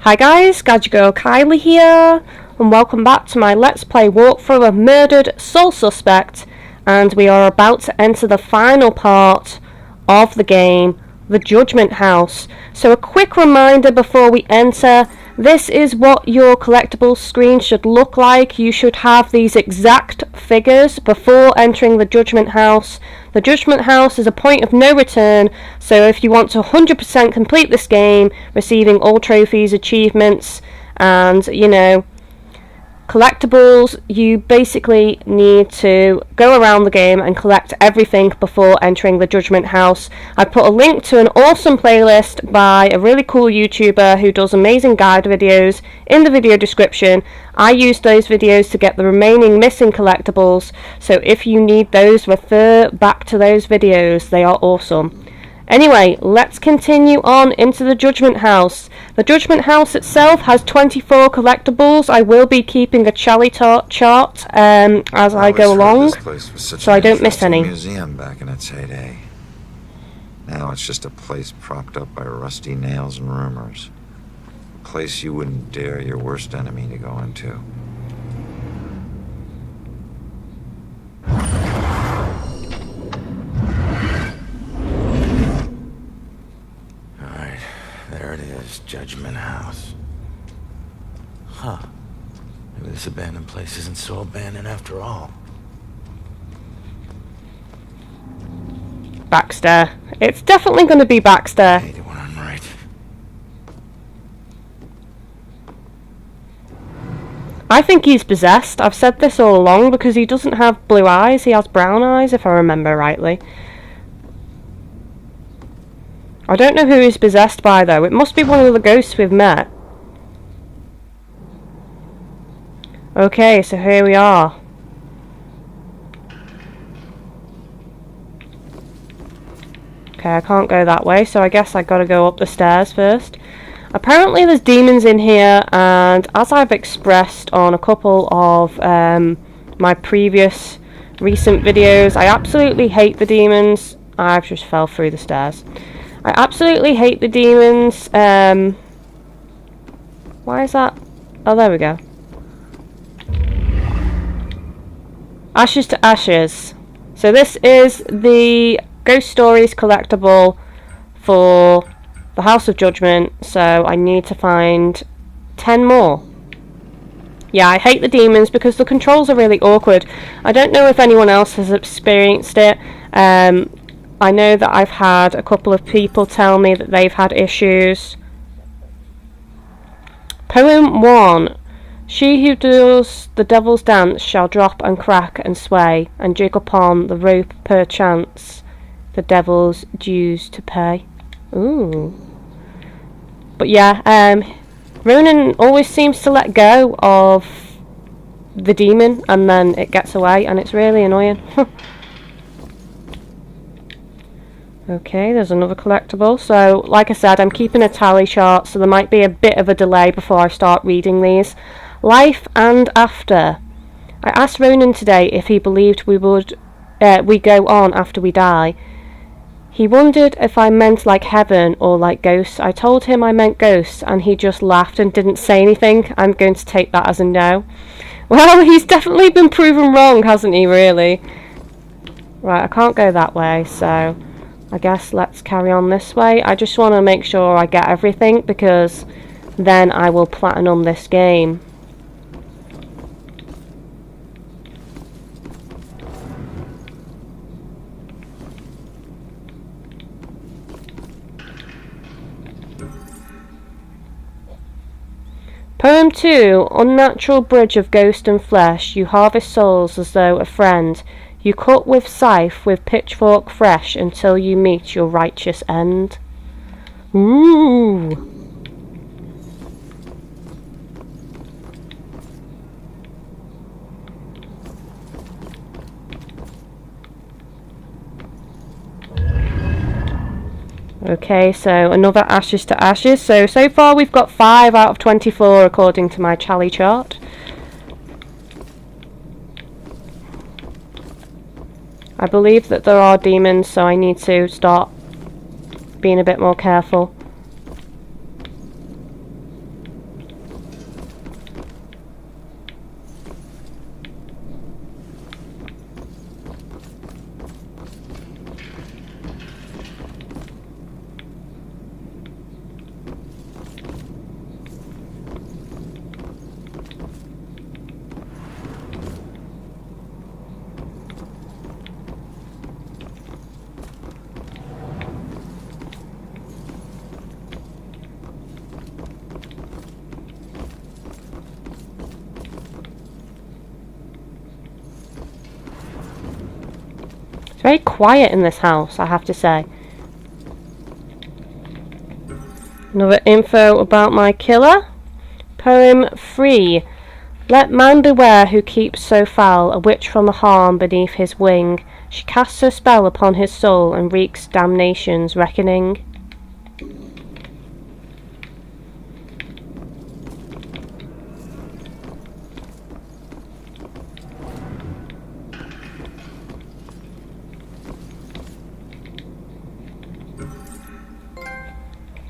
Hi guys, Gadgetgirlkylie here, and welcome back to my Let's Play walkthrough of Murdered Soul Suspect, and we are about to enter the final part of the game, the Judgment House. So a quick reminder before we enter, this is what your collectible screen should look like. You should have these exact figures before entering the Judgment House. The Judgment House is a point of no return, so if you want to 100% complete this game, receiving all trophies, achievements, and, collectibles, you basically need to go around the game and collect everything before entering the Judgment House. I put a link to an awesome playlist by a really cool YouTuber who does amazing guide videos in the video description. I used those videos to get the remaining missing collectibles, so if you need those, refer back to those videos. They are awesome. Anyway, let's continue on into the Judgment House. The Judgment House itself has 24 collectibles. I will be keeping a tally chart as I go along, so I don't miss any. Museum back in its heyday. Now it's just a place propped up by rusty nails and rumors. A place you wouldn't dare your worst enemy to go into. There it is, Judgment House. Huh. Maybe this abandoned place isn't so abandoned after all. Baxter. It's definitely going to be Baxter. I hate it when I'm right. I think he's possessed. I've said this all along because he doesn't have blue eyes. He has brown eyes, if I remember rightly. I don't know who he's possessed by, though. It must be one of the ghosts we've met. Okay, so here we are. Okay, I can't go that way, so I guess I gotta go up the stairs first. Apparently there's demons in here, and as I've expressed on a couple of my previous recent videos, I absolutely hate the demons. I've just fell through the stairs. I absolutely hate the demons. Why is that? Oh, there we go. Ashes to Ashes. So this is the Ghost Stories collectible for the House of Judgment. So I need to find 10 more. Yeah, I hate the demons because the controls are really awkward. I don't know if anyone else has experienced it. I know that I've had a couple of people tell me that they've had issues. Poem 1. She who does the devil's dance shall drop and crack and sway, and jig upon the rope perchance, the devil's dues to pay. Ooh. But yeah, Ronan always seems to let go of the demon and then it gets away, and it's really annoying. Okay, there's another collectible. So, like I said, I'm keeping a tally chart, so there might be a bit of a delay before I start reading these. Life and After. I asked Ronan today if he believed we go on after we die. He wondered if I meant like heaven or like ghosts. I told him I meant ghosts, and he just laughed and didn't say anything. I'm going to take that as a no. Well, he's definitely been proven wrong, hasn't he, really? Right, I can't go that way, so I guess let's carry on this way. I just want to make sure I get everything, because then I will platinum this game. Poem 2. Unnatural bridge of ghost and flesh, you harvest souls as though a friend. You cut with scythe, with pitchfork fresh, until you meet your righteous end. Ooh. Okay, so another Ashes to Ashes. So far we've got 5 out of 24 according to my tally chart. I believe that there are demons, so I need to start being a bit more careful. Very quiet in this house, I have to say. Another info about my killer. Poem 3. Let man beware who keeps so foul a witch from the harm beneath his wing. She casts her spell upon his soul and wreaks damnation's reckoning.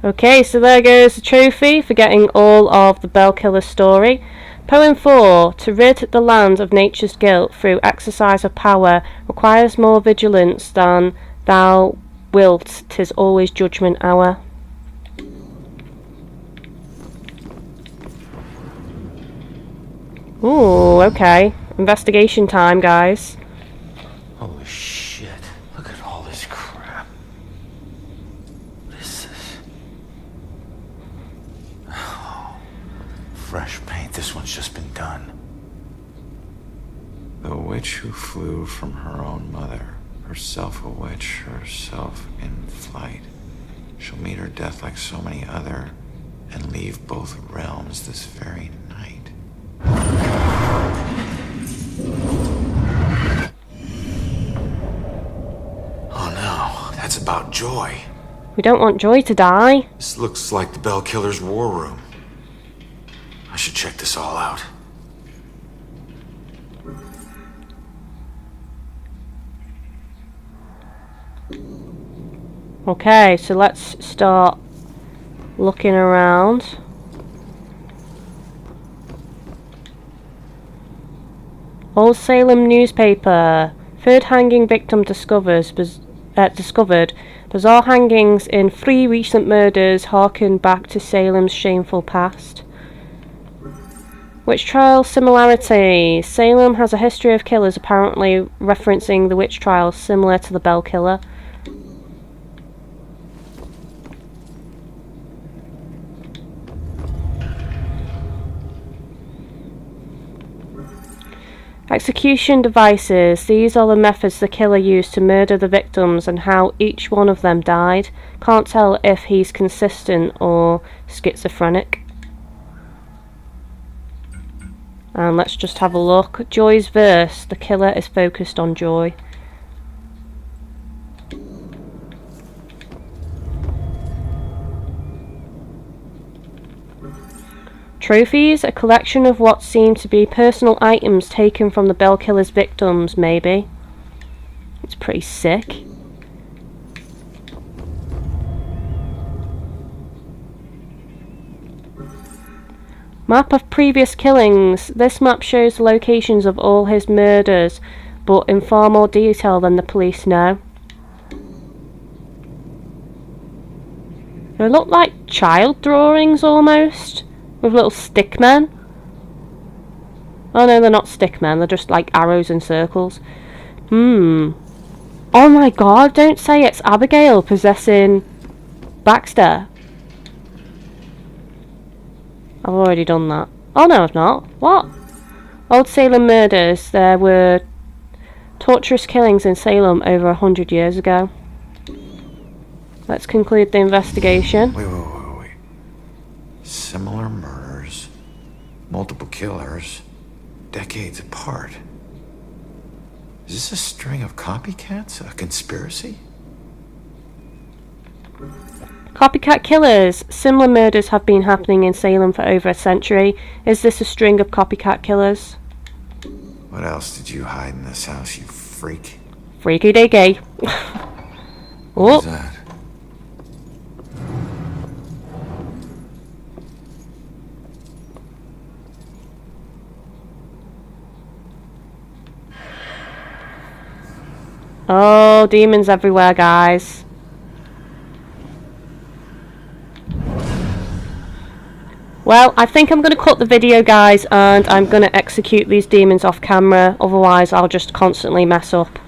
Okay, so there goes the trophy for getting all of the Bell Killer's story. Poem 4. To rid the land of nature's guilt through exercise of power requires more vigilance than thou wilt, 'tis always judgment hour. Ooh, okay. Investigation time, guys. Holy shit. Look at all this crap. What is this? Oh, fresh paint. This one's just been done. The witch who flew from her own mother, herself a witch, herself in flight, shall meet her death like so many other, and leave both realms this very night. Oh no, that's about Joy. We don't want Joy to die. This looks like the Bell Killer's war room. I should check this all out. Okay, so let's start looking around. Old Salem newspaper. Third hanging victim discovered. Bizarre hangings in 3 recent murders harken back to Salem's shameful past. Witch trial similarity. Salem has a history of killers apparently referencing the witch trials similar to the Bell Killer. Execution devices. These are the methods the killer used to murder the victims and how each one of them died. Can't tell if he's consistent or schizophrenic. And let's just have a look. Joy's verse. The killer is focused on Joy. Trophies, a collection of what seem to be personal items taken from the Bell Killer's victims, maybe. It's pretty sick. Map of previous killings. This map shows the locations of all his murders, but in far more detail than the police know. They look like child drawings almost. With little stick men. Oh no, they're not stick men, they're just like arrows and circles. Oh my god, don't say it's Abigail possessing Baxter. I've already done that. Oh no, I've not. What? Old Salem murders. There were torturous killings in Salem over 100 years ago. Let's conclude the investigation. Wait. Similar murders, multiple killers, decades apart. Is this a string of copycats? A conspiracy? Copycat killers. Similar murders have been happening in Salem for over a century. Is this a string of copycat killers? What else did you hide in this house, you freak? Freaky diggy. What is that? Oh, demons everywhere, guys. Well, I think I'm going to cut the video, guys, and I'm going to execute these demons off camera, otherwise I'll just constantly mess up.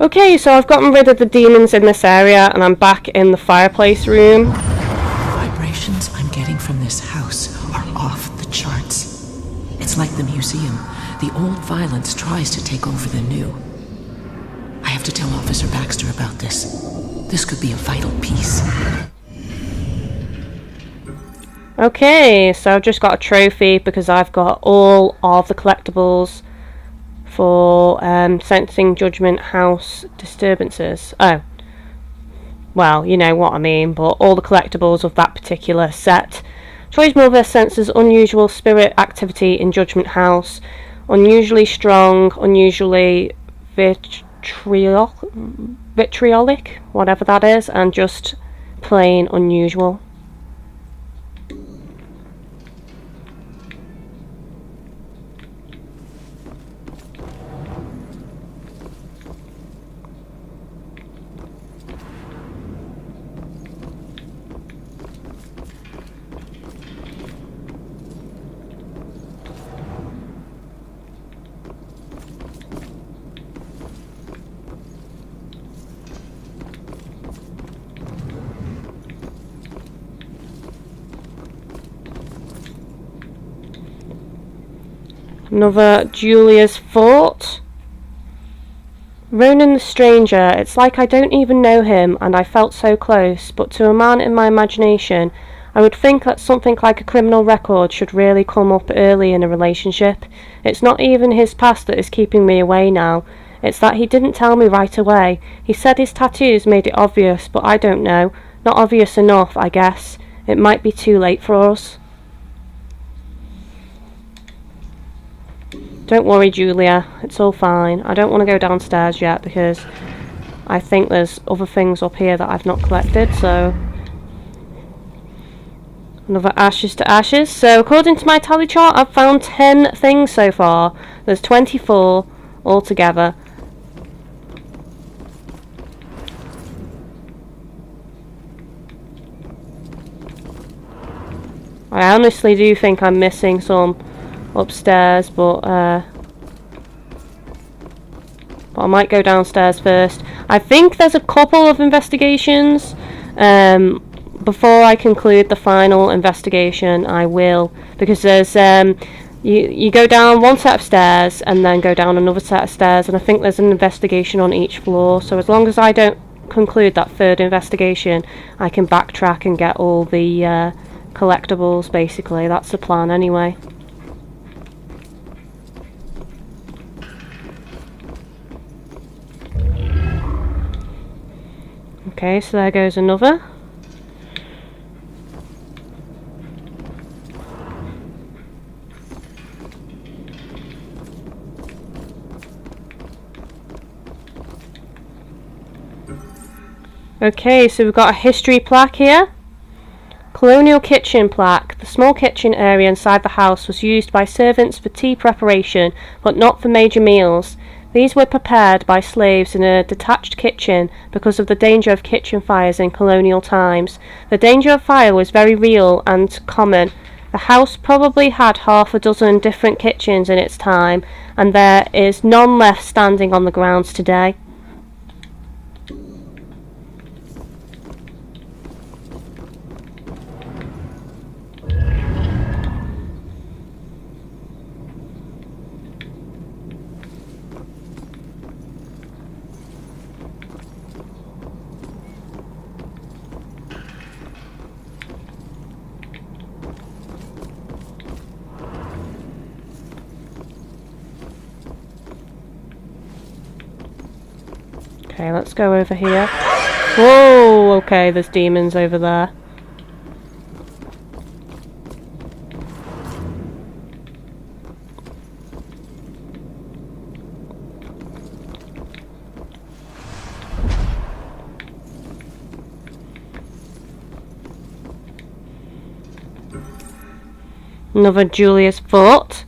Okay, so I've gotten rid of the demons in this area, and I'm back in the fireplace room. The vibrations I'm getting from this house are off the charts. It's like the museum. The old violence tries to take over the new. have to tell Officer Baxter about this. This could be a vital piece. Okay, so I've just got a trophy because I've got all of the collectibles for Sentencing Judgment House disturbances. Oh, well, you know what I mean, but all the collectibles of that particular set. Troy's mother senses unusual spirit activity in Judgment House. Unusually strong, unusually vitriolic, whatever that is, and just plain unusual. Another Julia's Fort. Ronan the Stranger. It's like I don't even know him, and I felt so close, but to a man in my imagination, I would think that something like a criminal record should really come up early in a relationship. It's not even his past that is keeping me away now. It's that he didn't tell me right away. He said his tattoos made it obvious, but I don't know. Not obvious enough, I guess. It might be too late for us. Don't worry, Julia, it's all fine. I don't want to go downstairs yet because I think there's other things up here that I've not collected, so... Another Ashes to Ashes. So according to my tally chart, I've found 10 things so far. There's 24 altogether. I honestly do think I'm missing some upstairs, but I might go downstairs first. I think there's a couple of investigations. Before I conclude the final investigation, I will, because there's you go down one set of stairs and then go down another set of stairs, and I think there's an investigation on each floor. So as long as I don't conclude that third investigation, I can backtrack and get all the collectibles. Basically, that's the plan anyway. Okay, so there goes another. Okay, so we've got a history plaque here. Colonial kitchen plaque. The small kitchen area inside the house was used by servants for tea preparation, but not for major meals. These were prepared by slaves in a detached kitchen because of the danger of kitchen fires in colonial times. The danger of fire was very real and common. The house probably had half a dozen different kitchens in its time, and there is none left standing on the grounds today. Okay, let's go over here. Whoa, okay, there's demons over there. Another Julius Fort.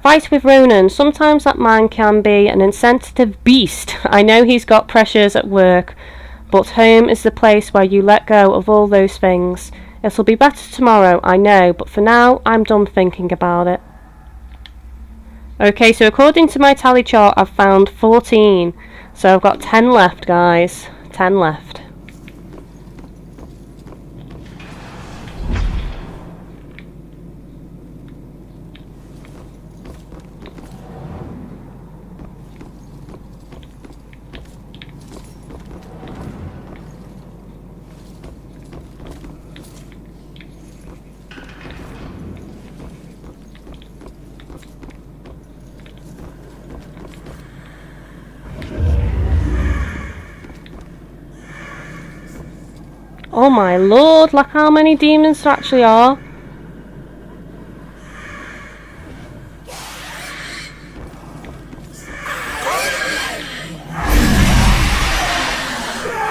Fight with Ronan. Sometimes that man can be an insensitive beast. I know he's got pressures at work, but home is the place where you let go of all those things. It'll be better tomorrow, I know, but for now, I'm done thinking about it. Okay, so according to my tally chart, I've found 14. So I've got 10 left, guys. 10 left. Oh my lord, look how many demons there actually are.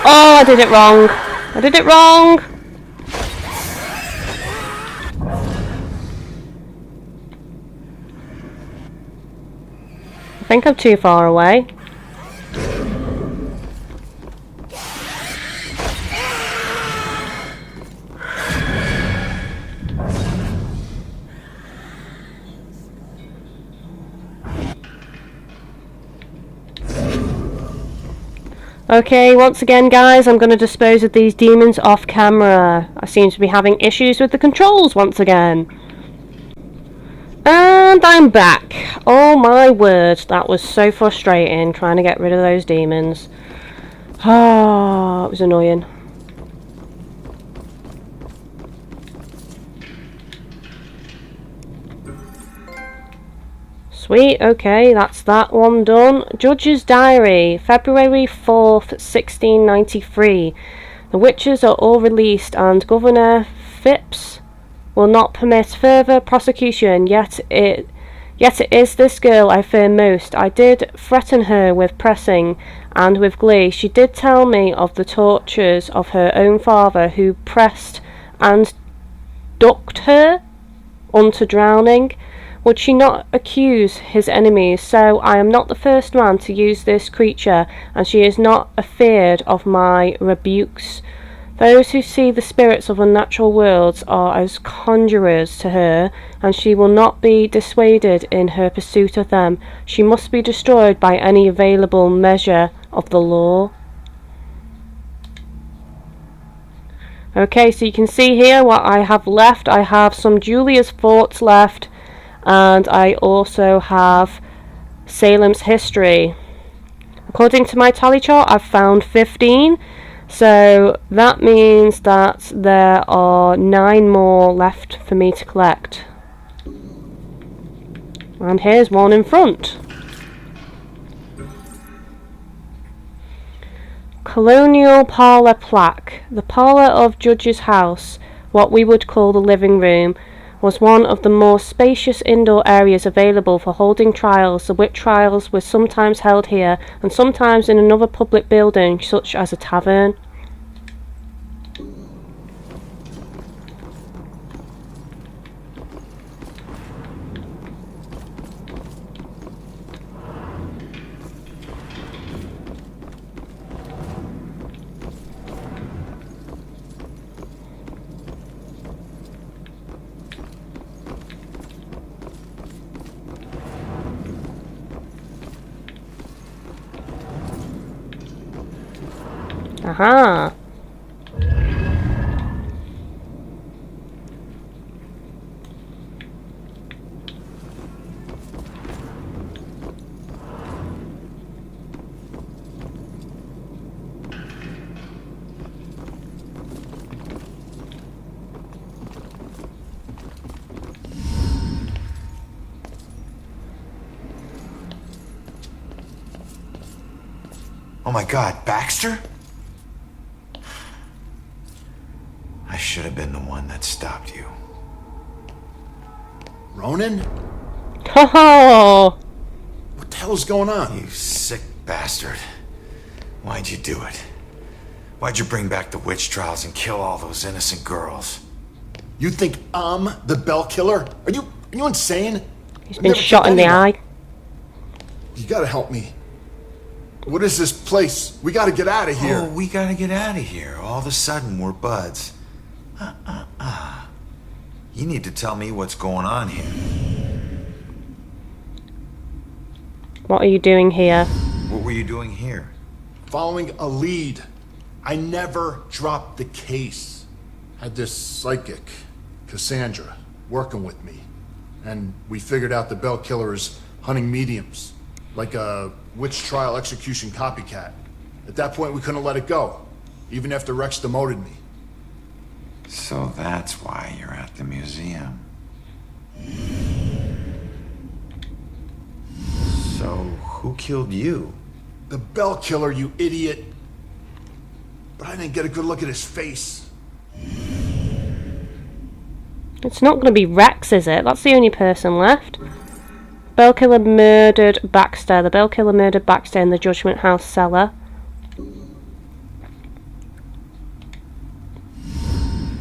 Oh, I did it wrong. I did it wrong. I think I'm too far away. Okay, once again guys, I'm going to dispose of these demons off camera. I seem to be having issues with the controls once again. And I'm back. Oh my word, that was so frustrating trying to get rid of those demons. Ah, it was annoying. Sweet, okay, that's that one done. Judge's Diary, February 4th, 1693. The witches are all released and Governor Phipps will not permit further prosecution, yet it is this girl I fear most. I did threaten her with pressing, and with glee she did tell me of the tortures of her own father, who pressed and ducked her unto drowning. Would she not accuse his enemies? So I am not the first man to use this creature, and she is not afeard of my rebukes. Those who see the spirits of unnatural worlds are as conjurers to her, and she will not be dissuaded in her pursuit of them. She must be destroyed by any available measure of the law. Okay, so you can see here what I have left. I have some Julia's Thoughts left, and I also have Salem's History. According to my tally chart, I've found 15. So that means that there are 9 more left for me to collect. And here's one in front. Colonial Parlour Plaque. The parlour of Judge's house, what we would call the living room, was one of the more spacious indoor areas available for holding trials. The witch trials were sometimes held here, and sometimes in another public building, such as a tavern. Aha! Oh my God, Baxter? I should have been the one that stopped you. Ronan? Oh! What the hell's going on? You sick bastard. Why'd you do it? Why'd you bring back the witch trials and kill all those innocent girls? You think I'm the Bell Killer? Are you insane? He's been shot in the eye. You gotta help me. What is this place? We gotta get out of here. Oh, we gotta get out of here. All of a sudden, we're buds. You need to tell me what's going on here. What are you doing here? What were you doing here? Following a lead. I never dropped the case. Had this psychic, Cassandra, working with me. And we figured out the Bell Killer is hunting mediums. Like a witch trial execution copycat. At that point, we couldn't let it go. Even after Rex demoted me. So that's why you're at the museum. So, who killed you? The Bell Killer, you idiot. But I didn't get a good look at his face. It's not going to be Rex, is it? That's the only person left. Bell killer murdered Baxter. The bell killer murdered Baxter in the Judgment House cellar.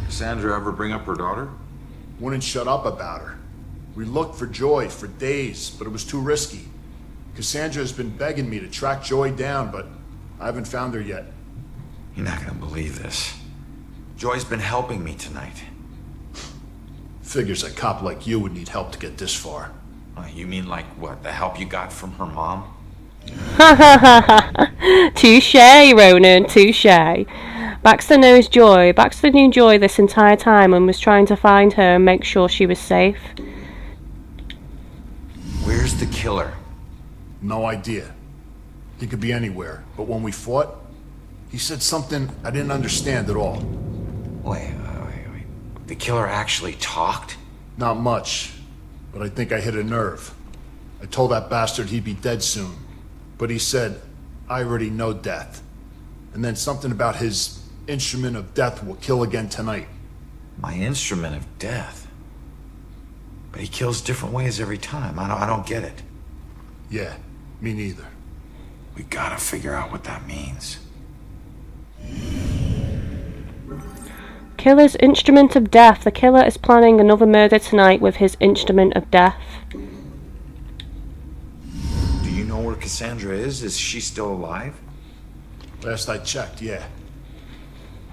Cassandra ever bring up her daughter? Wouldn't shut up about her. We looked for Joy for days, but it was too risky. Cassandra has been begging me to track Joy down, but I haven't found her yet. You're not gonna believe this. Joy's been helping me tonight. Figures a cop like you would need help to get this far. You mean like what? The help you got from her mom? Ha ha ha ha! Touche, Ronan, touche. Baxter knows Joy. Baxter knew Joy this entire time and was trying to find her and make sure she was safe. Where's the killer? No idea. He could be anywhere, but when we fought, he said something I didn't understand at all. Wait. The killer actually talked? Not much, but I think I hit a nerve. I told that bastard he'd be dead soon, but he said, I already know death. And then something about his instrument of death will kill again tonight. My instrument of death? But he kills different ways every time. I don't get it. Yeah, me neither. We gotta figure out what that means. Killer's instrument of death. The killer is planning another murder tonight with his instrument of death. Do you know where Cassandra is? Is she still alive? Last I checked, yeah.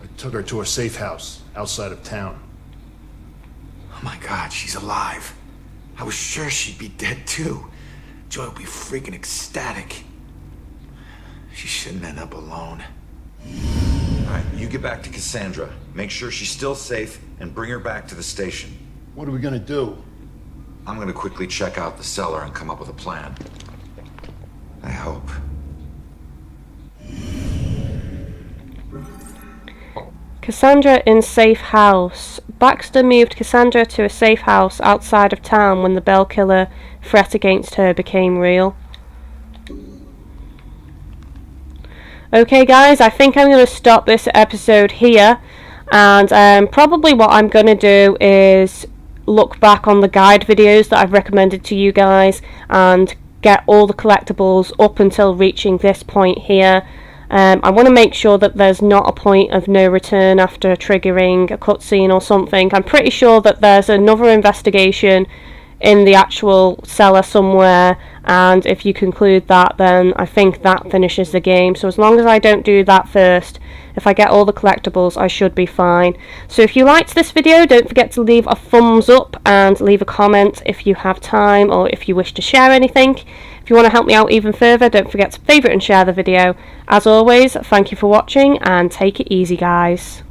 I took her to a safe house outside of town. Oh my God, she's alive. I was sure she'd be dead too. Joy would be freaking ecstatic. She shouldn't end up alone. Alright, you get back to Cassandra. Make sure she's still safe and bring her back to the station. What are we gonna do? I'm gonna quickly check out the cellar and come up with a plan. I hope. Cassandra in safe house. Baxter moved Cassandra to a safe house outside of town when the bell killer threat against her became real. Okay guys, I think I'm going to stop this episode here, and probably what I'm going to do is look back on the guide videos that I've recommended to you guys and get all the collectibles up until reaching this point here. I want to make sure that there's not a point of no return after triggering a cutscene or something. I'm pretty sure that there's another investigation in the actual cellar somewhere, and if you conclude that, then I think that finishes the game. So as long as I don't do that first, if I get all the collectibles, I should be fine. So if you liked this video, don't forget to leave a thumbs up and leave a comment if you have time or if you wish to share anything. If you want to help me out even further, don't forget to favourite and share the video. As always, thank you for watching and take it easy guys.